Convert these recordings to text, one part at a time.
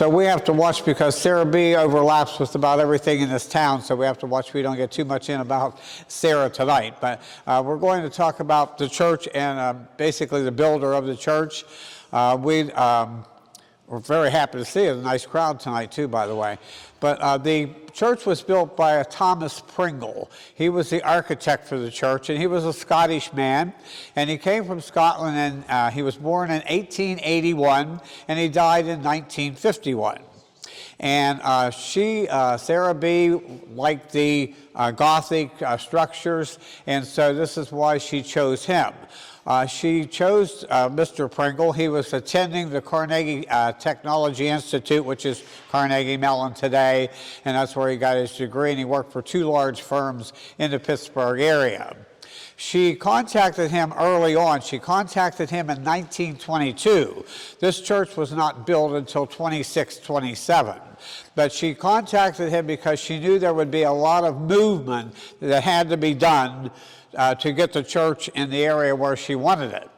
So we have to watch because Sarah B overlaps with about everything in this town, so we have to watch we don't get too much in about Sarah tonight. But we're going to talk about the church and basically the builder of the church. We're very happy to see it. A nice crowd tonight, too, by the way. But the church was built by a Thomas Pringle. He was the architect for the church, and he was a Scottish man. And he came from Scotland, and he was born in 1881, and he died in 1951. And Sarah B., liked the Gothic structures, and so this is why she chose him. She chose Mr. Pringle. He was attending the Carnegie Technology Institute, which is Carnegie Mellon today, and that's where he got his degree, and he worked for two large firms in the Pittsburgh area. She contacted him early on. She contacted him in 1922. This church was not built until 26-27. But she contacted him because she knew there would be a lot of movement that had to be done to get the church in the area where she wanted it.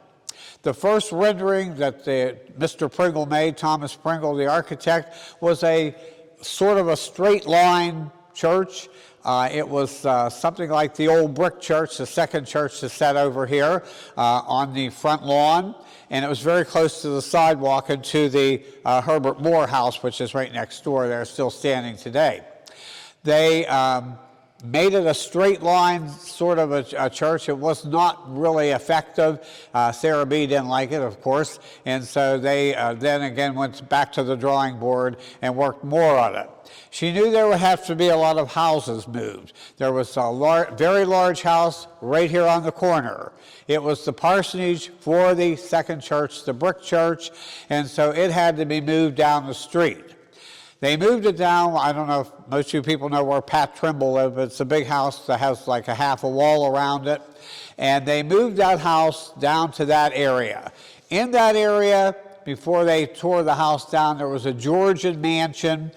The first rendering that Mr. Pringle made, Thomas Pringle, the architect, was a sort of a straight line church. It was something like the old brick church, the second church that's set over here on the front lawn. And it was very close to the sidewalk and to the Herbert Moore house, which is right next door. They're still standing today. They made it a straight line sort of a church. It was not really effective. Sarah B. didn't like it, of course, and so they then again went back to the drawing board and worked more on it. She knew there would have to be a lot of houses moved. There was a very large house right here on the corner. It was the parsonage for the second church, the brick church, and so it had to be moved down the street. They moved it down. I don't know if most of you people know where Pat Trimble lived, but it's a big house that has like a half a wall around it. And they moved that house down to that area. In that area, before they tore the house down, there was a Georgian mansion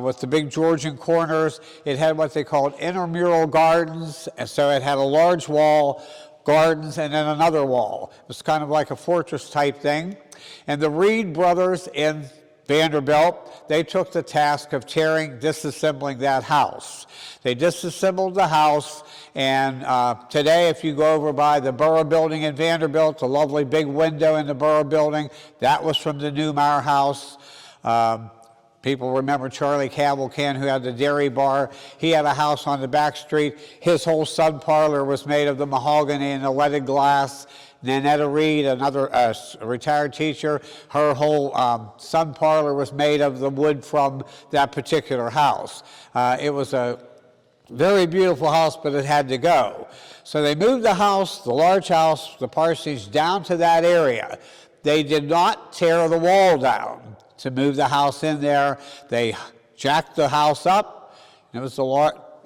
with the big Georgian corners. It had what they called intramural gardens, and so it had a large wall, gardens, and then another wall. It was kind of like a fortress type thing. And the Reed brothers in Vanderbilt, they took the task of disassembling that house. They disassembled the house, and today if you go over by the Borough Building in Vanderbilt, the lovely big window in the Borough Building, that was from the Newmeyer house. People remember Charlie Cavalcan, who had the dairy bar. He had a house on the back street. His whole sun parlor was made of the mahogany and the leaded glass. Nanetta Reed, another retired teacher, her whole sun parlor was made of the wood from that particular house. It was a very beautiful house, but it had to go. So they moved the house, the large house, the parsonage, down to that area. They did not tear the wall down to move the house in there. They jacked the house up. It was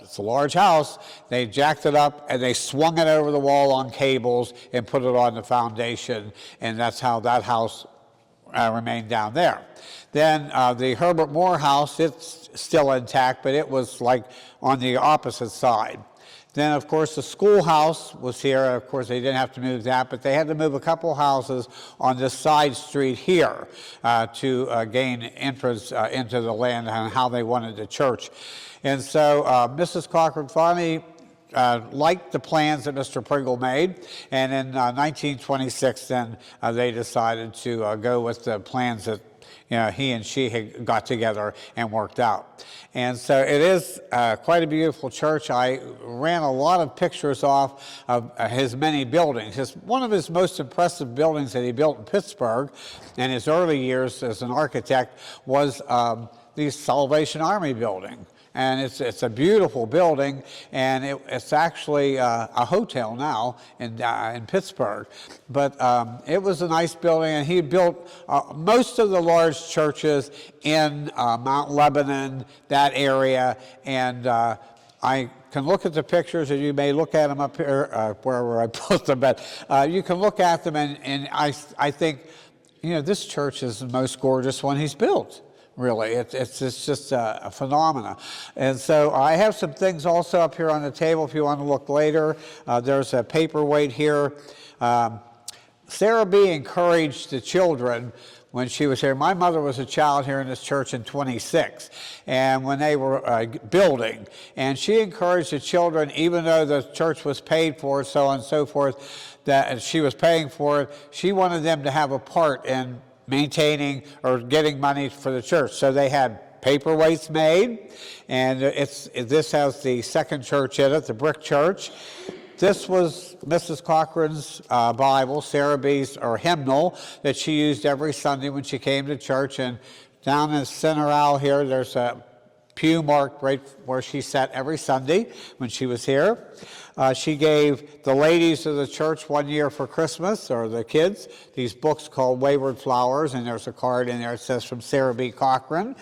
it's a large house. They jacked it up and they swung it over the wall on cables and put it on the foundation, and that's how that house remained down there. Then the Herbert Moore house, it's still intact, but it was like on the opposite side. Then, of course, the schoolhouse was here. Of course, they didn't have to move that, but they had to move a couple houses on this side street here to gain entrance into the land and how they wanted the church. And so Mrs. Cochran finally liked the plans that Mr. Pringle made, and in 1926 then they decided to go with the plans that he and she had got together and worked out. And so it is quite a beautiful church. I ran a lot of pictures off of his many buildings. One of his most impressive buildings that he built in Pittsburgh in his early years as an architect was the Salvation Army building. And it's a beautiful building, and it's actually a hotel now in Pittsburgh. But it was a nice building, and he built most of the large churches in Mount Lebanon, that area. And I can look at the pictures, and you may look at them up here, wherever I put them, but you can look at them, and I think, this church is the most gorgeous one he's built. Really, it's just a phenomena. And so I have some things also up here on the table if you want to look later. There's a paperweight here. Sarah B. encouraged the children when she was here. My mother was a child here in this church in 26, and when they were building, and she encouraged the children, even though the church was paid for, so on and so forth, that she was paying for it, she wanted them to have a part in maintaining or getting money for the church. So they had paperweights made, and this has the second church in it, the brick church. This was Mrs. Cochran's Bible, Sarah B's, or hymnal, that she used every Sunday when she came to church. And down in the center aisle here, there's a pew marked right where she sat every Sunday when she was here. She gave the ladies of the church one year for Christmas, or the kids, these books called Wayward Flowers, and there's a card in there that says from Sarah B. Cochran.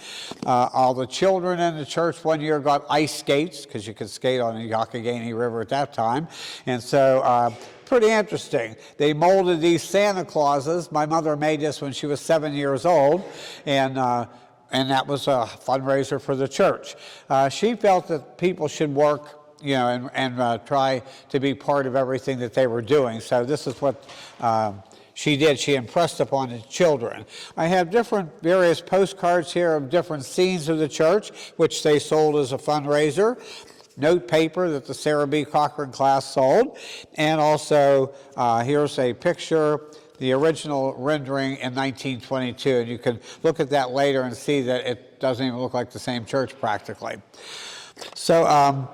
All the children in the church one year got ice skates, because you could skate on the Youghiogheny River at that time. And so pretty interesting. They molded these Santa Clauses. My mother made this when she was 7 years old, and that was a fundraiser for the church. She felt that people should work, and try to be part of everything that they were doing. So this is what she did. She impressed upon the children. I have various postcards here of different scenes of the church, which they sold as a fundraiser. Note paper that the Sarah B. Cochran class sold. And also, here's a picture, the original rendering in 1922. And you can look at that later and see that it doesn't even look like the same church practically. So,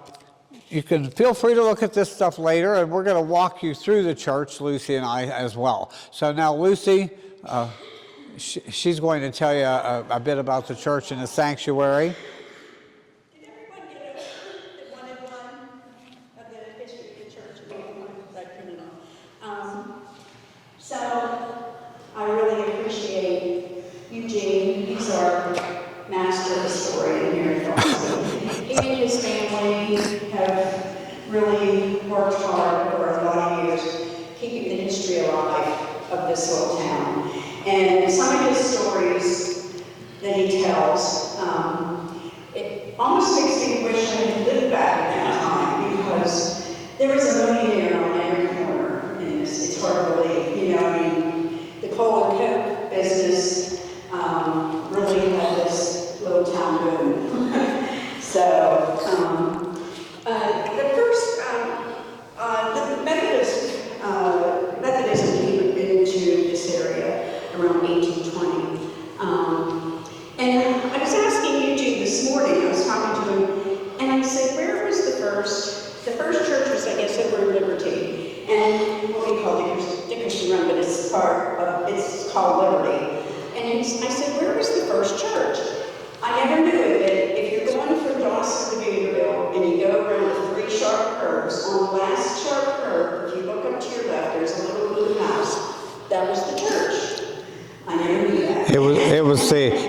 you can feel free to look at this stuff later, and we're going to walk you through the church, Lucy and I, as well. So now Lucy, she's going to tell you a bit about the church and the sanctuary. Did everyone get a one-on-one of the history of the church? So I really appreciate Eugene. He's our master historian here at Boston. He and his family have really worked hard for a lot of years, keeping the history alive of this little town. And some of his stories that he tells, it almost makes me wish I had lived back in that time, because there was a millionaire on every corner, and it's hard to believe. The coal and coke business really had this little town boom. So, the Methodism came into this area around 1820. And I was asking Eugene this morning, I was talking to him, and I said, where was the first? The first church was, I guess, over in Liberty, and what we call Dickerson Run, but it's called Liberty. And I said, where was the first church? I never knew it, but if you're going from Dawson to Vanderbilt and you go around the 3 sharp curves, on the last sharp curve, if you look up to your left, there's a little blue house. That was the church. I never knew that.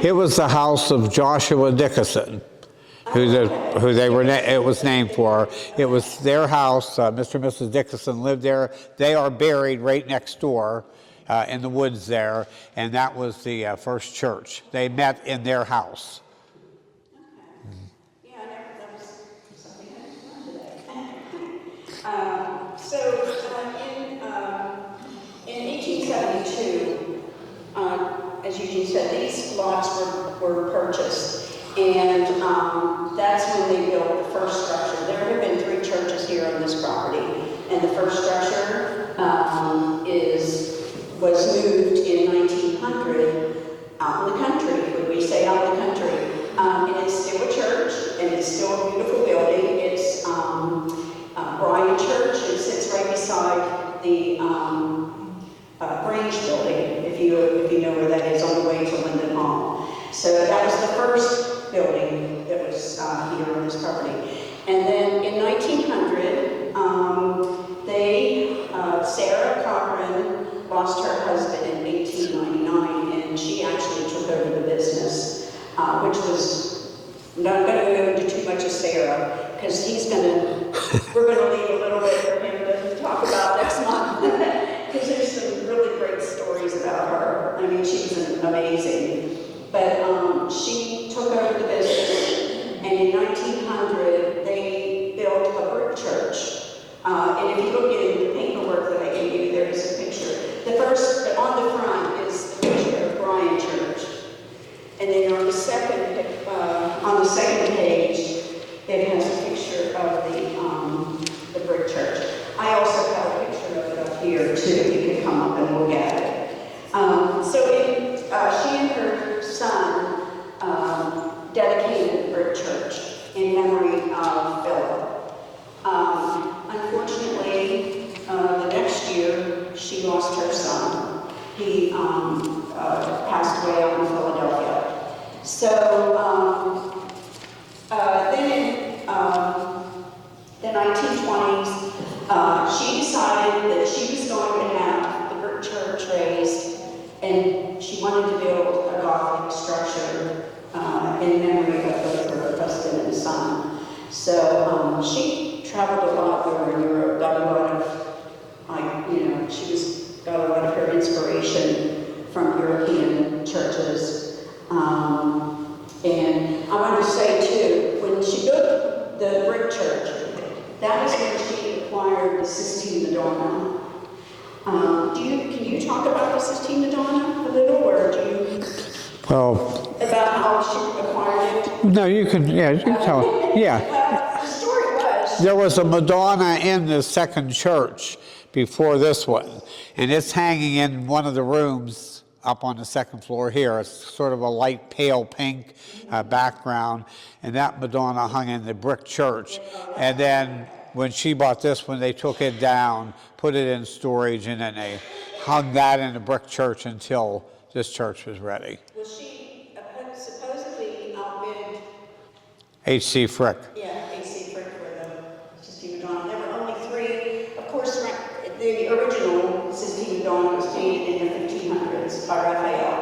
It was the house of Joshua Dickerson, it was named for. It was their house. Mr. and Mrs. Dickerson lived there. They are buried right next door in the woods there, and that was the first church. They met in their house. Yeah, that was something I learned today. In 1872, as Eugene said, these lots were purchased, and that's when they built the first structure. There have been 3 churches here on this property, and the first structure was moved in 1900 out in the country. Would we say out in the country? And it's still a church, and it's still a beautiful building. It's Bryan Church. It sits right beside the Grange building, if you know where that is, on the way to Linden Hall. So that was the first building that was here on this property. And then in 1900, Sarah Cochran lost her husband in 1899, and she actually took over the business, which was not going to go into too much of Sarah, because we're going to leave a little bit for him to talk about next month, because there's some really great stories about her. I mean, she was amazing. But she took over the business, and in 1900, they built a brick church. And if you look at the paperwork that I gave you, there is a picture. The first, on the front, is the picture of Bryan the second page, it has a picture of the brick church. I also have a picture of it up here too. You can come up and look at it. She and her son dedicated the brick church in memory of Philip. Unfortunately, the next year she lost her son. He passed away out in Philadelphia. So then in the 1920s, she decided that she was going to have the brick church raised, and she wanted to build a Gothic structure in memory of both her husband and son. So she traveled a lot over in Europe, got a lot of, got a lot of her inspiration from European churches. And I want to say too, when she built the brick church, that is when she acquired the Sistine Madonna. Can you talk about the Sistine Madonna a little, or do you? Well, About how she acquired it? no, you can tell it. Yeah. The story was. There was a Madonna in the second church before this one, and it's hanging in one of the rooms up on the second floor here. It's sort of a light pale pink background, and that Madonna hung in the brick church. And then when she bought this one, they took it down, put it in storage, and then they hung that in the brick church until this church was ready. Well, she supposedly outbid H.C. Frick. Yeah, H.C. Frick for the Sistine Madonna. There were only three. Of course, the original Sistine Madonna was painted in the 1500s by Raphael.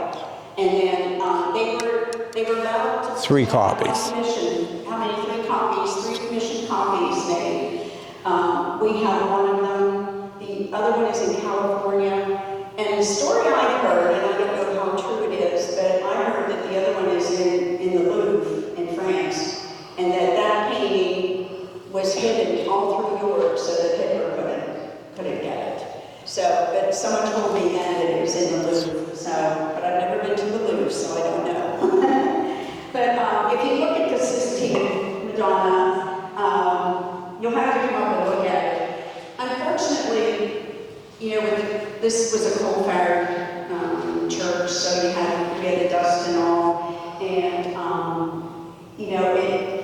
And then they were allowed to... 3 copies. How many? 3 copies? 3 commissioned copies made. We have one of them. The other one is in California. And the story I've heard, and I don't know how true it is, but I heard that the other one is in the Louvre in France. And that painting was hidden all through Europe so that Hitler couldn't get it. So, but someone told me then that it was in the Louvre. So, but I've never been to the Louvre, so I don't know. But if you look at the Sistine Madonna, you'll have to come up and look at it. Unfortunately, this was a coal-fired church, so we had the dust and all, and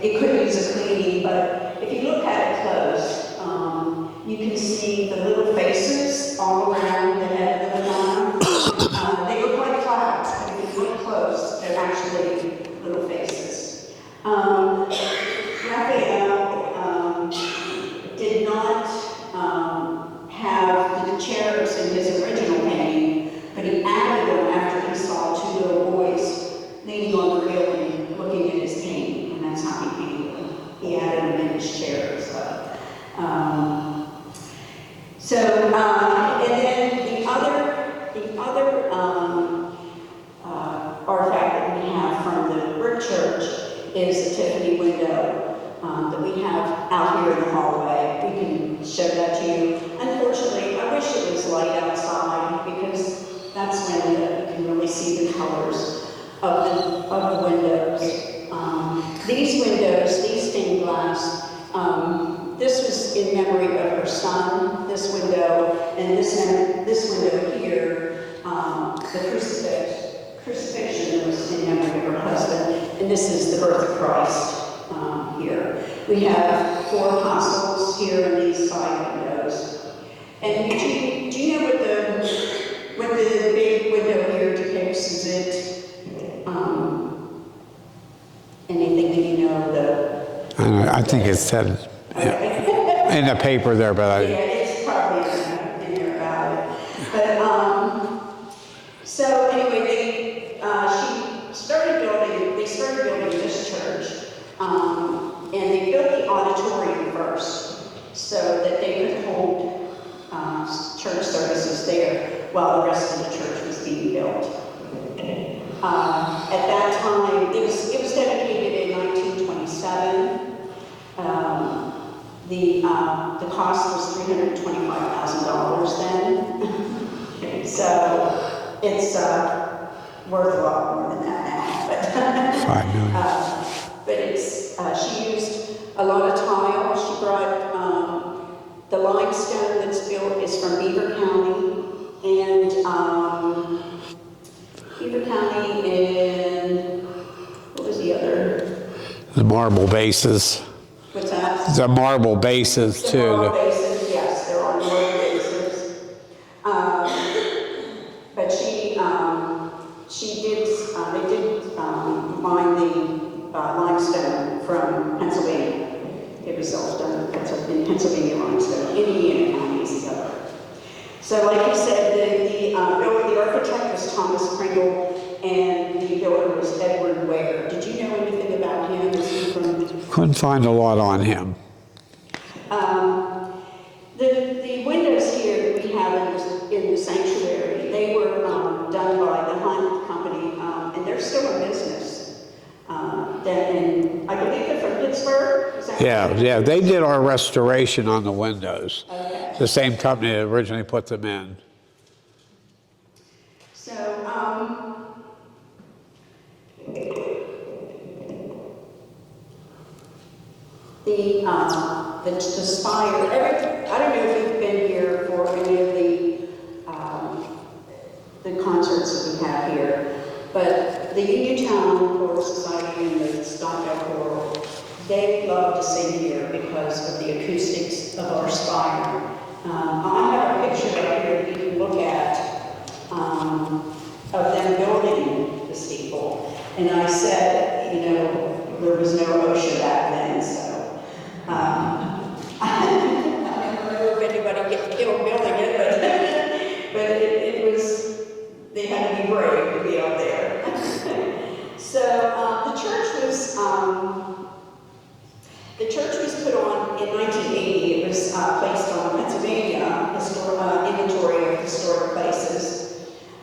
it could use a cleaning, but if you look at it close, you can see the little faces all around the head of the Madonna. They look like clouds, but if you look close, they're actually little faces. Raphael did not have the cherubs in his original painting, but he added them after he saw 2 little boys leaning on the railing looking at his painting, and that's how he painted them. He added them in his cherubs. And then the other artifact that we have from the brick church is a Tiffany window that we have out here in the hallway. We can show that to you. Unfortunately, I wish it was light outside because that's when you can really see the colors of the windows. These windows, these stained glass, this was in memory of her son, this window, and this window here, the crucifixion was in memory of her husband, and this is the birth of Christ here. We have 4 apostles here in these side windows. And Eugene, do you know what the big window here depicts? Is it anything that you know? I don't know, I think it said in the paper there, but yeah, it's probably in there about it. But so anyway, they started building this church, and they built the auditorium first so that they could hold church services there while the rest of the church was being built. At that time, it was dedicated in 1927. The cost was $325,000 then. So it's worth a lot more than that now. But, $5 million. But a lot of tile. She brought the limestone that's built is from Beaver County, and Beaver County and what was the other? The marble bases. What's that? The marble bases The too. marble bases, yes, they're on marble bases. But they did mine the limestone from Pennsylvania. It was all done in Pennsylvania limestone. Indiana County is the other. So, like you said, the architect was Thomas Pringle, and the builder was Edward Ware. Did you know anything about him? Couldn't find a lot on him. The windows here that we have in the sanctuary, they were done by the Hunt Company, and they're still in business. And I believe they're from Pittsburgh. Is that right? Yeah, they did our restoration on the windows. Okay. The same company that originally put them in. So, the spire, I don't know if you've been here for any of the concerts that we have here, but the Uniontown Choral Society and the Stockdale Choral, they love to sing here because of the acoustics of our spire. I have a picture right here that you can look at of them building the steeple. And I said, you know, there was no OSHA back then, so I don't know if anybody gets killed building it, but it was, they had to be brave to be up there. So the church was put on in 1980. It was placed on the Pennsylvania Inventory of Historic Places.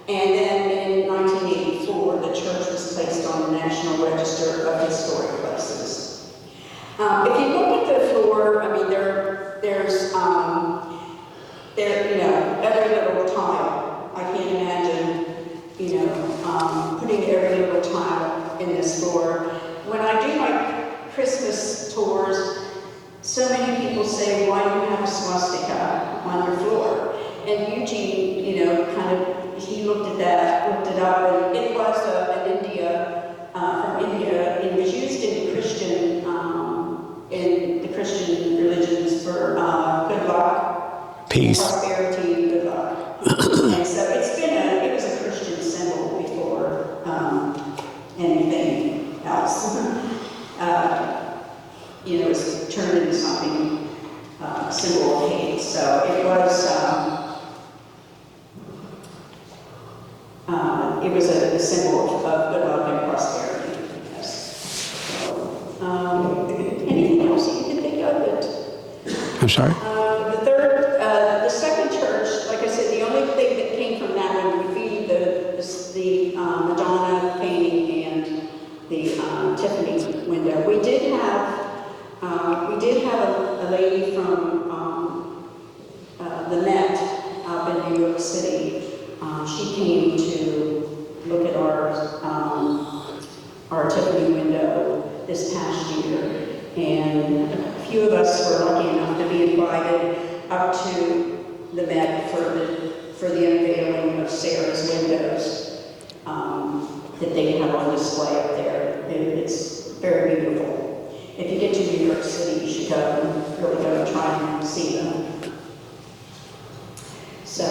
And then in 1984, the church was placed on the National Register of Historic Places. If you look at the floor, I mean, there's every little tile. I can't imagine, putting every little tile in this floor. When I do my Christmas tours, so many people say, why do you have a swastika on your floor? And Eugene, he looked at that, looked it up, and it was from India. It was used in the Christian religions for good luck, Peace, prosperity, good luck. And so it was a Christian symbol before anything else. It was turned into something symbol of hate. So it was a symbol of good luck and prosperity. Yes. So, anything else you can think of it? I'm sorry? The second church, like I said, the only thing that came from that one would be the Madonna painting and the Tiffany window. We did have a lady from the Met up in New York City. She came to look at our Tiffany window this past year, and a few of us were lucky enough to be invited up to the Met for the unveiling of Sarah's windows that they have on display up there. It's very beautiful. If you get to New York City, you should really go and try and see them. So,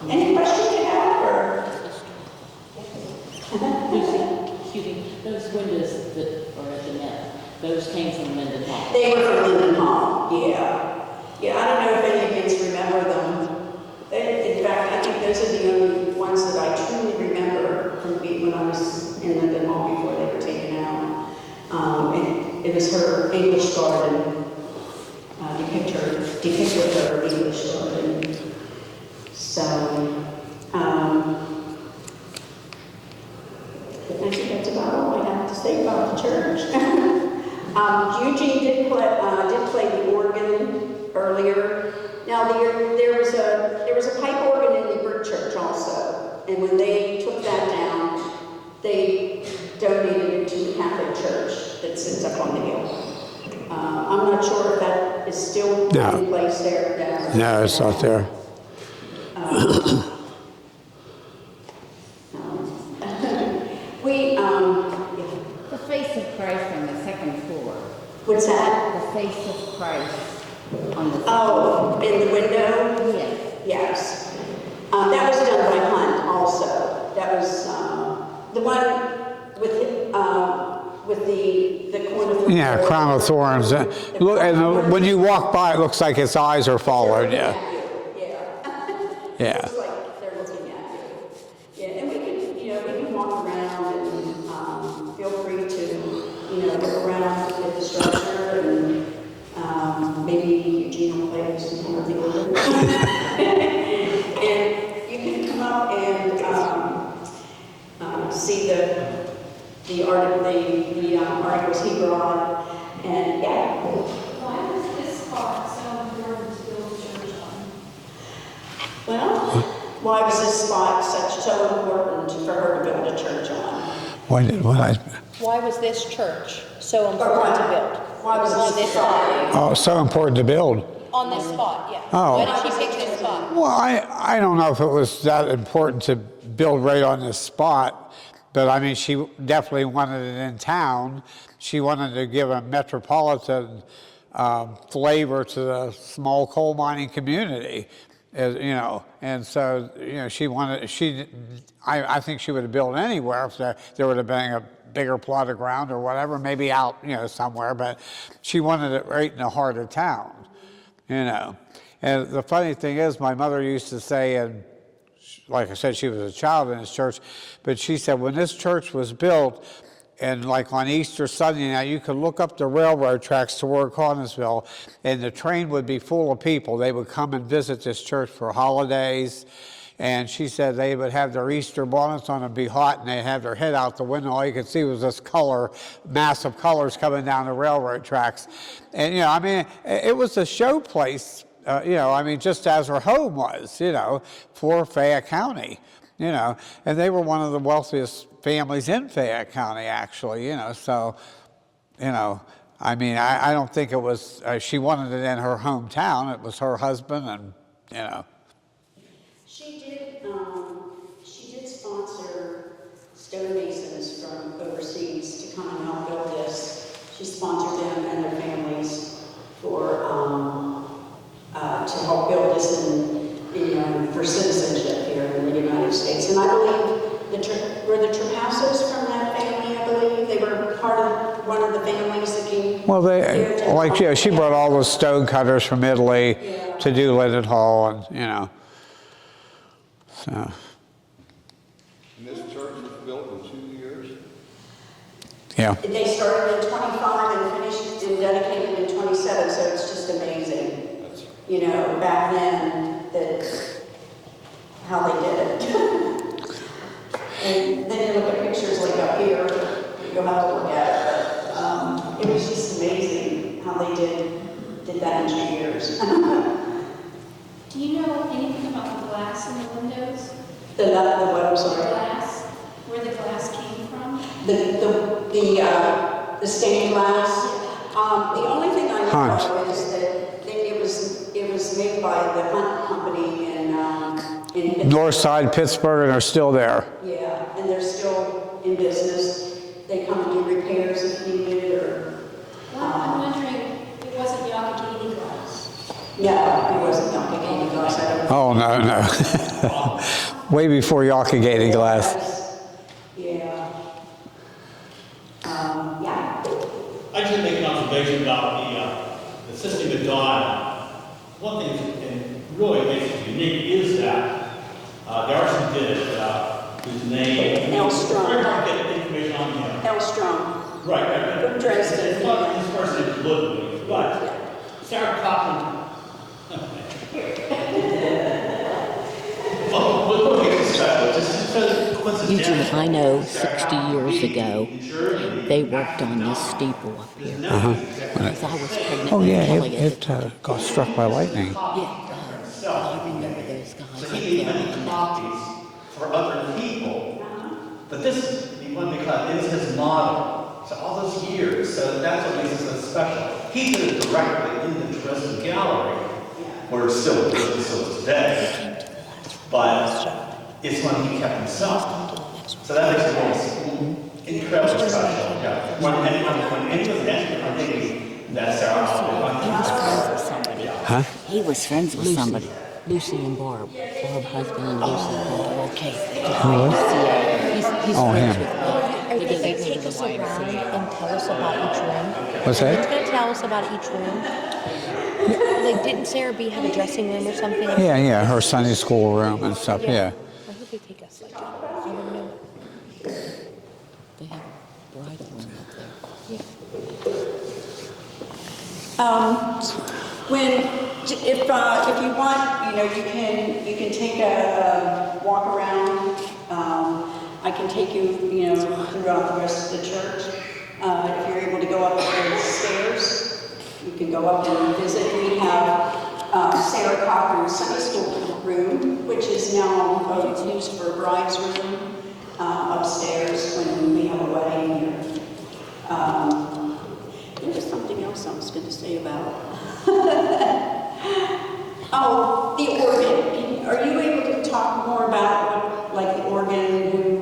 any questions you have, or? Excuse me, those windows that are at the Met, those came from Linden Hall. They were from Linden Hall, yeah. Yeah, I don't know if any of you remember them. In fact, I think those are the only ones that I truly remember from when I was in Linden Hall before they were taken out. And it was her English garden, depicted her English garden. So, I think that's about all I have to say about the church. Eugene did play the organ earlier. Now there was a pipe organ in the brick church also, and when they took that down, they donated it to the Catholic Church that's sits up on the hill. I'm not sure if that is still No. in place there. No, it's not there. We, The face of Christ on the second floor. what's that? The face of Christ on the second Oh, in the window? floor. Yes. Yes. That was done by Hunt also. That was the one with the corner. Yeah, crown of thorns. Look, and when you walk by, it looks like its eyes are followed. Yeah, Yeah. yeah. Looks like they're looking at you. Yeah, and we can walk around and feel free to, look around at the structure and maybe Eugene will play some more of the organ. And you can come up and see the articles he brought, and yeah. Why was this spot so important to build a church on? Well, why was this spot so important for her to build a church on? Why was this church so important to build? Why was On this this spot? Oh, so important to build. On this spot, yeah. Oh. Why did she pick this spot? Well, I don't know if it was that important to build right on this spot, but I mean, she definitely wanted it in town. She wanted to give a metropolitan flavor to the small coal mining community, and so, I think she would have built anywhere if there would have been a bigger plot of ground or whatever, maybe out, somewhere, but she wanted it right in the heart of town, And the funny thing is, my mother used to say, and like I said, she was a child in this church, but she said when this church was built, and like on Easter Sunday night, you could look up the railroad tracks toward Connellsville, and the train would be full of people. They would come and visit this church for holidays, and she said they would have their Easter bonnets on and be hot, and they'd have their head out the window. All you could see was this mass of colors coming down the railroad tracks. And, it was a show place. Just as her home was, for Fayette County, and they were one of the wealthiest families in Fayette County, actually, so, I don't think it was, she wanted it in her hometown. It was her husband and, She did sponsor stonemasons from overseas to come and help build this. She sponsored them and their families to help build this and for citizenship here in the United States. And I believe were the Trapassos from that family. I believe they were part of one of the families that came. Well, she brought all the stone cutters from Italy to do Linden Hall, and so. And this church was built in 2 years? Yeah. They started in 25 and finished and dedicated in 27, so it's just amazing. Back then, how they did it. And then you look at pictures like up here, you'll have to look at it, but it was just amazing how they did that in 2 years. Do you know anything about the glass in the windows? The what, I'm The sorry? glass, where the glass came from? The stained glass. The only thing I know Hunt. is that it was made by the Hunt Company in North Side, Pittsburgh, and are still there. Yeah, and they're still in business. They come and do repairs if needed, or Well, I'm wondering, it wasn't Yakagini glass. no, it wasn't Yakagini glass. I don't. Oh, no. Way before Yakagate glass. Yeah. I just make an observation about the system of Madonna. One thing that really makes it unique is that there are some did it whose name. Elstrom. Very hard to get information on him. Elstrom. Right. From Dresden. It's not his first name is Ludwig, but Sarah Cochran. Oh, look at this guy. Just coincidental. Eugene, I know 60 years ago, they worked on this steeple up here. Because I was pregnant Oh, with yeah, Elliot. it got struck by lightning. Yeah, I remember those guys up He there. invented copies for other people, but this is one because it's his model. So all those years, that's what makes it so special. He did it directly in the Dresden Gallery, where it's still today, but it's one he kept himself. So that makes it more incredibly special. Yeah. When anyone's mentioned, I'm thinking that's Huh? He was friends with somebody. Lucy and Barb. Barb husband and Lucy. Oh, okay. He's Oh, friends him. with Are they going to take us around and tell us about each room? What's Are that? they going to tell us about each room? Like, didn't Sarah B have a dressing room or something? Yeah, her Sunday school room and stuff, yeah. I hope they take us like that. I don't know. They have a bridal room up there. If you want, you can take a walk around. I can take you, throughout the rest of the church. If you're able to go up the stairs, you can go up and visit. We have Sarah Cochran's Sunday school room, which is now used for a bride's room upstairs when we have a wedding here. There was something else I was going to say about. Oh, the organ. Are you able to talk more about the organ?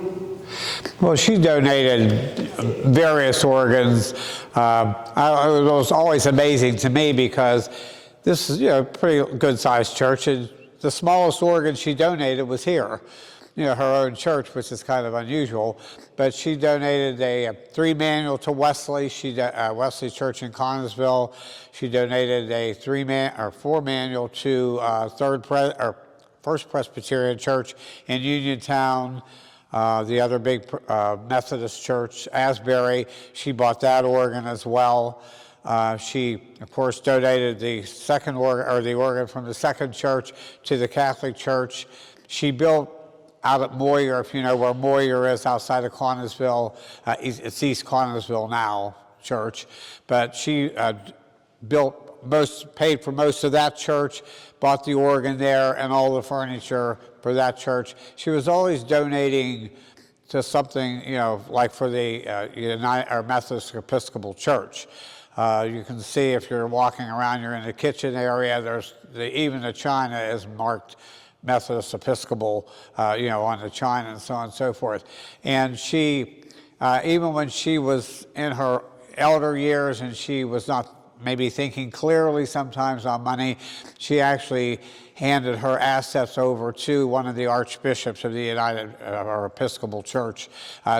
Well, she donated various organs. It was always amazing to me because this is a pretty good-sized church, and the smallest organ she donated was here. Her own church, which is kind of unusual. But she donated a 3-manual to Wesley. Wesley Church in Connellsville. She donated a 4-manual to First Presbyterian Church in Uniontown. The other big Methodist church, Asbury, she bought that organ as well. She, of course, donated the second organ, or the organ from the second church, to the Catholic Church. She built out at Moyer, if you know where Moyer is, outside of Connellsville. It's East Connellsville now, church. But she paid for most of that church, bought the organ there and all the furniture for that church. She was always donating to something, like for the Methodist Episcopal Church. You can see if you're walking around, you're in the kitchen area, even the china is marked Methodist Episcopal, on the china and so on and so forth. And she, even when she was in her elder years and she was not maybe thinking clearly sometimes on money, she actually handed her assets over to one of the archbishops of the or Episcopal Church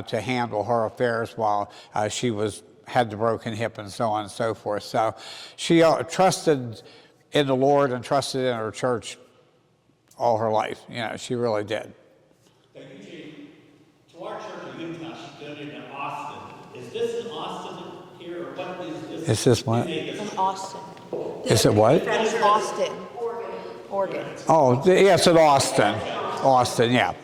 to handle her affairs while she had the broken hip and so on and so forth. So she trusted in the Lord and trusted in her church all her life. She really did. Eugene, to our church in Utah, she donated in Austin. Is this in Austin here, or what is this? Is this what? In Austin. Is it what? In Austin. Oregon. Oh, yes, in Austin. Austin, yeah.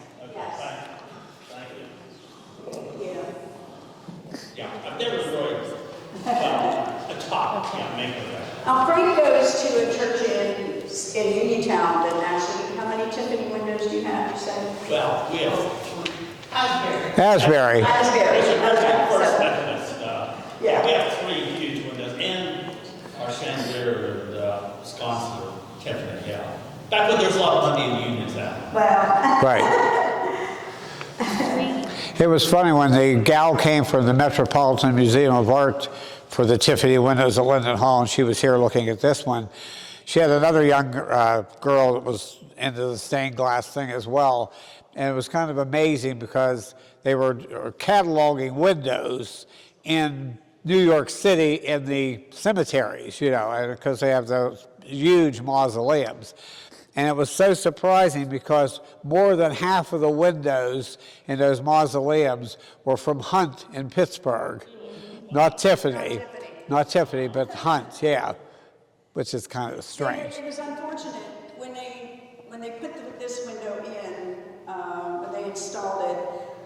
Yeah, I've never really a top maker. Frank goes to a church in Uniontown that actually, how many Tiffany windows do you have, you said? Well, we have Asbury. First Methodist. Yeah. We have 3 huge windows, and our chandelier and sconces are Tiffany, yeah. Back when there's a lot of money in Uniontown. Well, Right. It was funny when the gal came from the Metropolitan Museum of Art for the Tiffany windows at Linden Hall, and she was here looking at this one. She had another young girl that was into the stained glass thing as well, and it was kind of amazing because they were cataloging windows in New York City in the cemeteries, because they have those huge mausoleums. And it was so surprising because more than half of the windows in those mausoleums were from Hunt in Pittsburgh. Not Tiffany, but Hunt, yeah, which is kind of strange. it was unfortunate when they put this window in, when they installed it,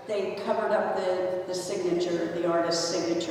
they covered up the signature, the artist's signature.